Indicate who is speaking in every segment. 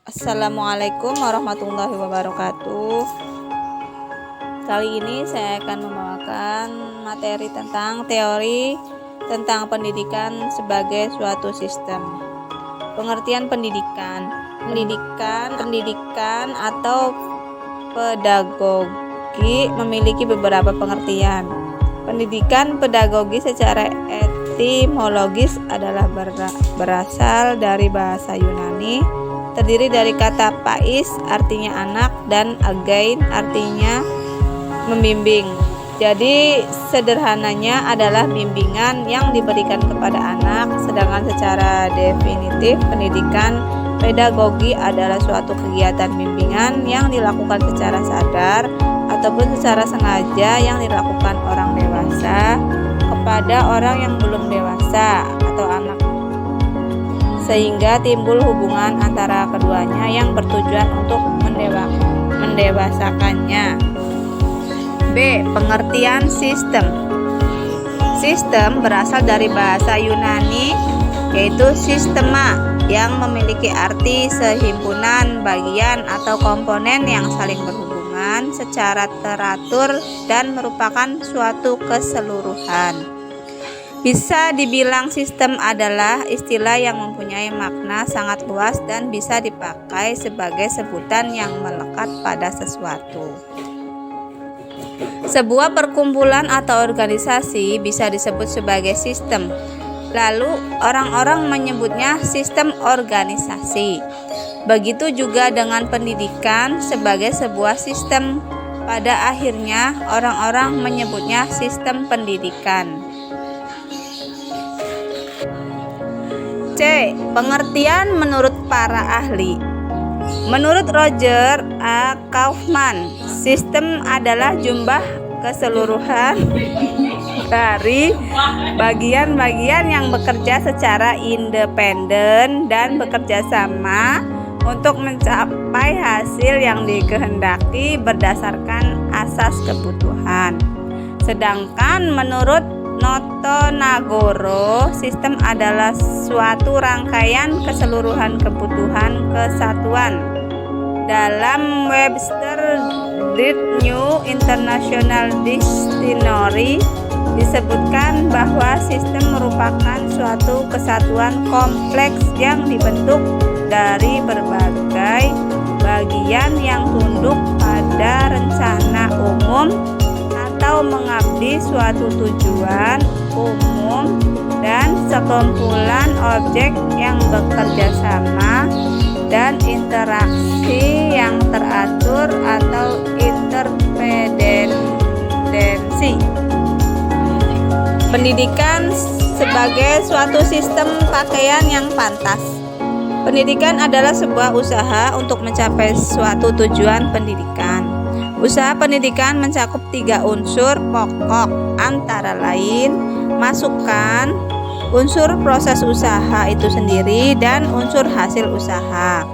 Speaker 1: Assalamualaikum warahmatullahi wabarakatuh. Kali ini saya akan membawakan materi tentang teori tentang pendidikan sebagai suatu sistem. Pengertian pendidikan atau pedagogi memiliki beberapa pengertian. Pendidikan pedagogi secara etimologis adalah berasal dari bahasa Yunani, terdiri dari kata pais artinya anak dan agein artinya membimbing. Jadi sederhananya adalah bimbingan yang diberikan kepada anak, sedangkan secara definitif pendidikan pedagogi adalah suatu kegiatan bimbingan yang dilakukan secara sadar ataupun secara sengaja yang dilakukan orang dewasa kepada orang yang belum dewasa atau anak, sehingga timbul hubungan antara keduanya yang bertujuan untuk mendewasakannya. B. Pengertian sistem. Sistem berasal dari bahasa Yunani yaitu sistema, yang memiliki arti sehimpunan bagian atau komponen yang saling berhubungan secara teratur dan merupakan suatu keseluruhan. Bisa dibilang sistem adalah istilah yang mempunyai makna sangat luas dan bisa dipakai sebagai sebutan yang melekat pada sesuatu. Sebuah perkumpulan atau organisasi bisa disebut sebagai sistem. Lalu orang-orang menyebutnya sistem organisasi. Begitu juga dengan pendidikan sebagai sebuah sistem. Pada akhirnya orang-orang menyebutnya sistem pendidikan. C. Pengertian menurut para ahli. Menurut Roger A. Kaufman, sistem adalah jumlah keseluruhan dari bagian-bagian yang bekerja secara independen dan bekerja sama untuk mencapai hasil yang dikehendaki berdasarkan asas kebutuhan. Sedangkan menurut Noto Nagoro, sistem adalah suatu rangkaian keseluruhan kebutuhan kesatuan. Dalam Webster New International Dictionary disebutkan bahwa sistem merupakan suatu kesatuan kompleks yang dibentuk dari berbagai bagian yang tunduk pada rencana umum atau mengabdi suatu tujuan umum dan sekumpulan objek yang bekerja sama dan interaksi yang teratur atau interdependensi. Pendidikan sebagai suatu sistem pakaian yang pantas. Pendidikan adalah sebuah usaha untuk mencapai suatu tujuan pendidikan. Usaha pendidikan mencakup 3 unsur pokok, antara lain masukan, unsur proses usaha itu sendiri, dan unsur hasil usaha.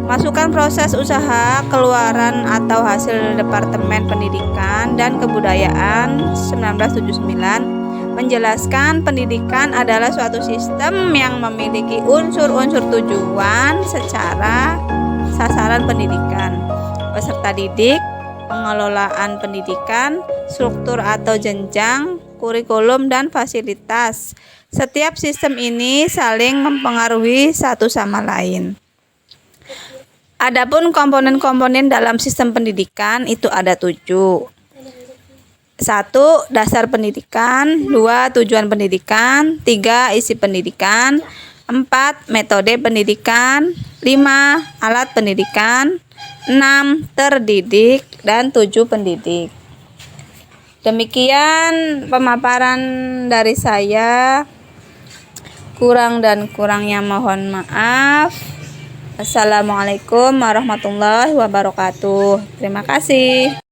Speaker 1: Masukan proses usaha keluaran atau hasil Departemen Pendidikan dan Kebudayaan 1979 menjelaskan pendidikan adalah suatu sistem yang memiliki unsur-unsur tujuan secara sasaran pendidikan, peserta didik, pengelolaan pendidikan, struktur atau jenjang, kurikulum, dan fasilitas. Setiap sistem ini saling mempengaruhi satu sama lain. Adapun komponen-komponen dalam sistem pendidikan itu ada 7. 1. Dasar pendidikan. 2. Tujuan pendidikan. 3. Isi pendidikan. 4. Metode pendidikan. 5. Alat pendidikan. 6. Terdidik. Dan 7. Pendidik. Demikian pemaparan dari saya. Kurang dan kurangnya mohon maaf. Assalamualaikum warahmatullahi wabarakatuh. Terima kasih.